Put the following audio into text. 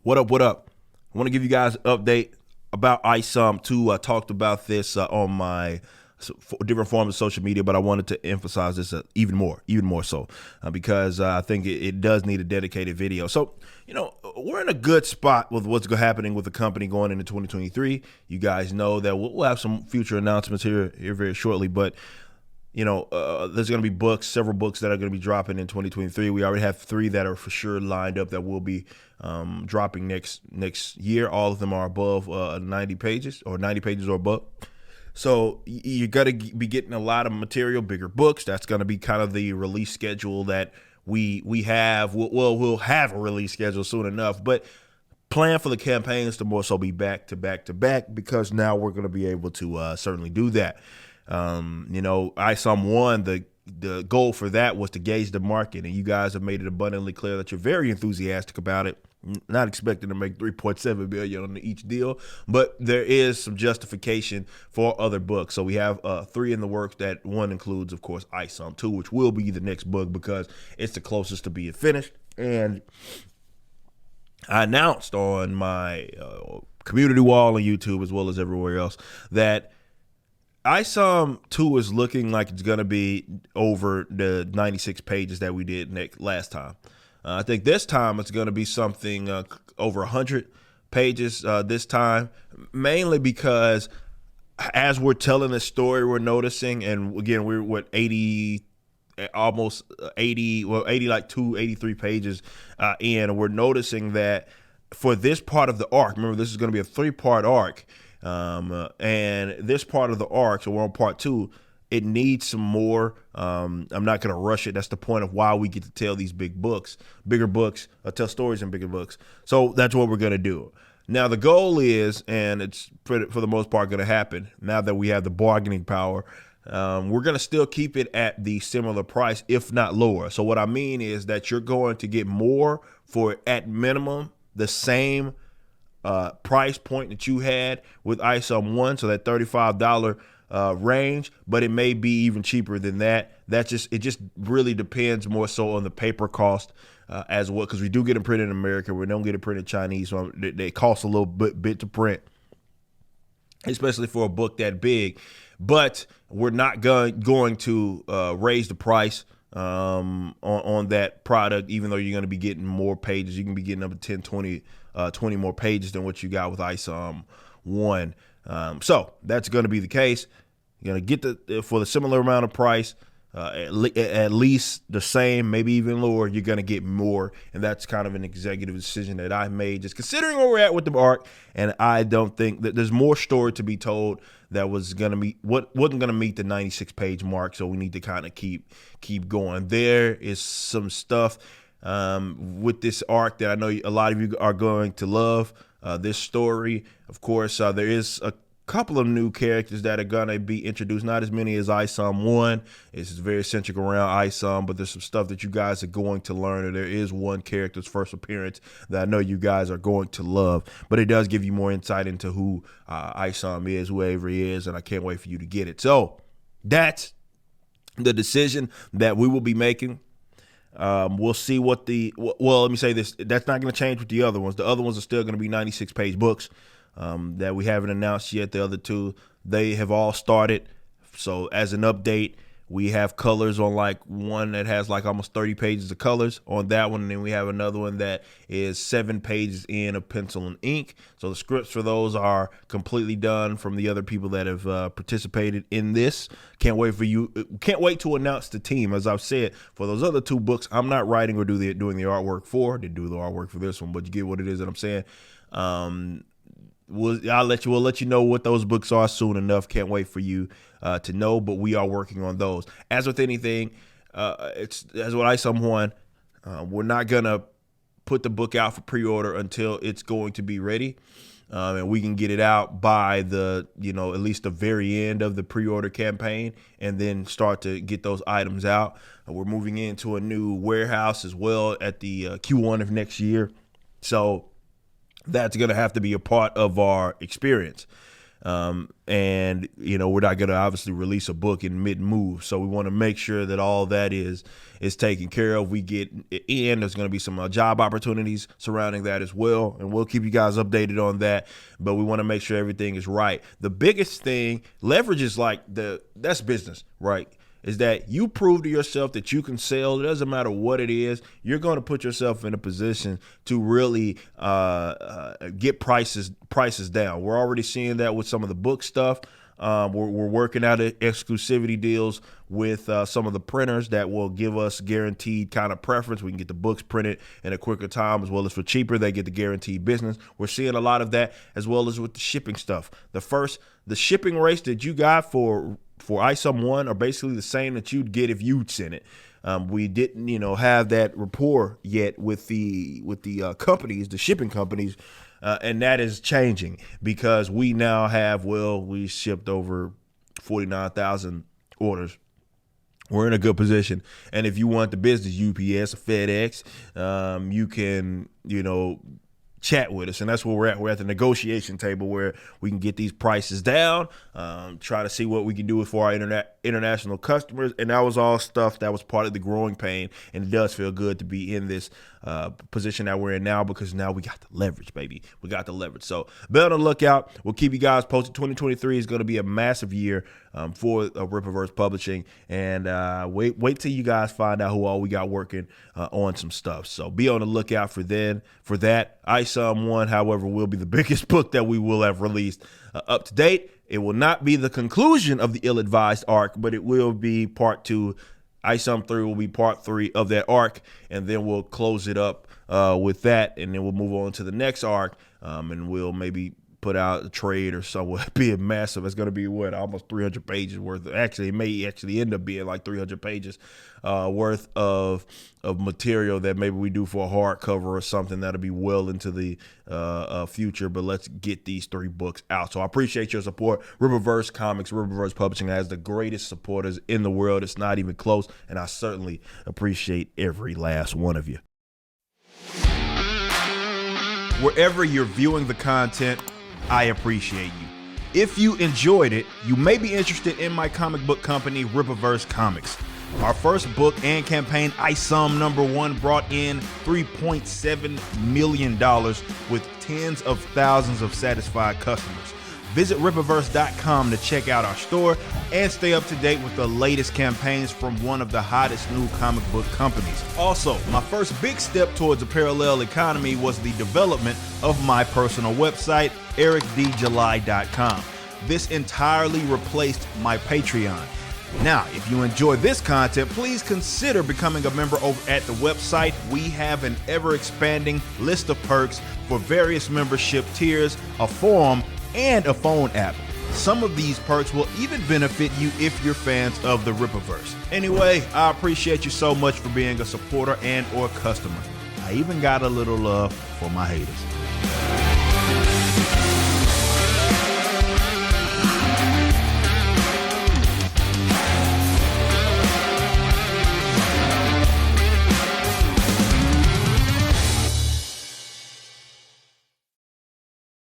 What up? What up? I want to give you guys an update about Isom too. I talked about this on my different forms of social media, but I wanted to emphasize this even more so, because I think it does need a dedicated video. So, we're in a good spot with what's happening with the company going into 2023. You guys know that we'll have some future announcements here very shortly, but there's going to be several books that are going to be dropping in 2023. We already have 3 that are for sure lined up that will be dropping next year. All of them are above 90 pages or above. So you're going to be getting a lot of material, bigger books. That's going to be kind of the release schedule that we have. We'll have a release schedule soon enough, but plan for the campaigns to more so be back to back to back, because now we're going to be able to certainly do that. Isom 1, the goal for that was to gauge the market, and you guys have made it abundantly clear that you're very enthusiastic about it. Not expecting to make $3.7 billion on each deal, but there is some justification for other books. So we have 3 in the works. That one includes, of course, Isom 2, which will be the next book because it's the closest to being finished. And I announced on my community wall on YouTube, as well as everywhere else, that Isom 2 is looking like it's going to be over the 96 pages that we did last time. I think this time it's going to be something over 100 pages this time, mainly because as we're telling the story, we're noticing, and again, we're 80, almost 80, 83 pages in, and we're noticing that for this part of the arc, remember this is going to be a 3-part arc, and this part of the arc, so we're on part 2, it needs some more. I'm not going to rush it. That's the point of why we get to tell these bigger books, tell stories in bigger books. So that's what we're going to do. Now, the goal is, and it's for the most part going to happen now that we have the bargaining power, we're going to still keep it at the similar price, if not lower. So what I mean is that you're going to get more for, at minimum, the same price point that you had with Isom 1, so that $35 range, but it may be even cheaper than that. It just really depends more so on the paper cost as well, because we do get them printed in America. We don't get it printed Chinese, so they cost a little bit to print, especially for a book that big. But we're not going to raise the price on that product, even though you're going to be getting more pages. You can be getting up to 10, 20 more pages than what you got with Isom 1. So that's going to be the case. You're going to get for the similar amount of price, at least the same, maybe even lower. You're going to get more, and that's kind of an executive decision that I made, just considering where we're at with the arc. And I don't think that there's more story to be told that wasn't going to meet the 96-page mark. So we need to kind of keep going. There is some stuff with this arc that I know a lot of you are going to love. This story, of course, there is a couple of new characters that are going to be introduced, not as many as Isom 1. It's very centric around Isom, but there's some stuff that you guys are going to learn, and there is one character's first appearance that I know you guys are going to love, but it does give you more insight into who Isom is, whoever he is, and I can't wait for you to get it. So that's the decision that we will be making. We'll see what let me say this. That's not going to change with the other ones. The other ones are still going to be 96-page books that we haven't announced yet. The other 2, they have all started. So as an update, we have colors on one that has almost 30 pages of colors on that one. And then we have another one that is 7 pages in of pencil and ink. So the scripts for those are completely done from the other people that have participated in this. Can't wait to announce the team. As I've said, for those other 2 books, I'm not writing or doing the artwork for. They do the artwork for this one, but you get what it is that I'm saying. We'll let you know what those books are soon enough. Can't wait for you to know, but we are working on those. As with anything, as with Isom 1, we're not gonna put the book out for pre-order until it's going to be ready, and we can get it out by the at least the very end of the pre-order campaign, and then start to get those items out. We're moving into a new warehouse as well at the Q1 of next year, so that's going to have to be a part of our experience. And we're not going to obviously release a book in mid-move, so we want to make sure that all that is taken care of. We get in. There's going to be some job opportunities surrounding that as well, and we'll keep you guys updated on that. But we want to make sure everything is right. The biggest thing, leverage is that's business, right? Is that you prove to yourself that you can sell. It doesn't matter what it is. You're going to put yourself in a position to really get prices down. We're already seeing that with some of the book stuff. We're working out exclusivity deals with some of the printers that will give us guaranteed kind of preference. We can get the books printed in a quicker time, as well as for cheaper. They get the guaranteed business. We're seeing a lot of that, as well as with the shipping stuff. The shipping rates that you got for Isom 1 are basically the same that you'd get if you'd sent it. We didn't, have that rapport yet with the companies, the shipping companies, and that is changing because we now have, we shipped over 49,000 orders. We're in a good position. And if you want the business, UPS or FedEx, you can, chat with us, and that's where we're at. We're at the negotiation table where we can get these prices down, try to see what we can do for our international customers. And that was all stuff that was part of the growing pain, and it does feel good to be in this position that we're in now, because now we got the leverage, baby. We got the leverage. So be on the lookout. We'll keep you guys posted. 2023 is going to be a massive year for Rippaverse Publishing, and wait till you guys find out who all we got working on some stuff. So be on the lookout for that. Isom 1, however, will be the biggest book that we will have released up to date. It will not be the conclusion of the ill-advised arc, but it will be part 2. Isom 3 will be part 3 of that arc, and then we'll close it up with that, and then we'll move on to the next arc, and we'll maybe put out a trade or something. It'll be massive. It's going to be almost 300 pages worth. Actually, it may actually end up being like 300 pages worth of material that maybe we do for a hardcover or something that'll be well into the future. But let's get these 3 books out. So I appreciate your support. Rippaverse Comics, Rippaverse Publishing has the greatest supporters in the world. It's not even close, and I certainly appreciate every last one of you. Wherever you're viewing the content, I appreciate you. If you enjoyed it, you may be interested in my comic book company, Rippaverse Comics. Our first book and campaign, Isom #1, brought in $3.7 million with tens of thousands of satisfied customers. Visit Rippaverse.com to check out our store and stay up to date with the latest campaigns from one of the hottest new comic book companies. Also, my first big step towards a parallel economy was the development of my personal website, ericdjuly.com. This entirely replaced my Patreon. Now, if you enjoy this content, please consider becoming a member over at the website. We have an ever-expanding list of perks for various membership tiers, a forum, and a phone app. Some of these perks will even benefit you if you're fans of the Rippaverse. Anyway, I appreciate you so much for being a supporter and or customer. I even got a little love for my haters.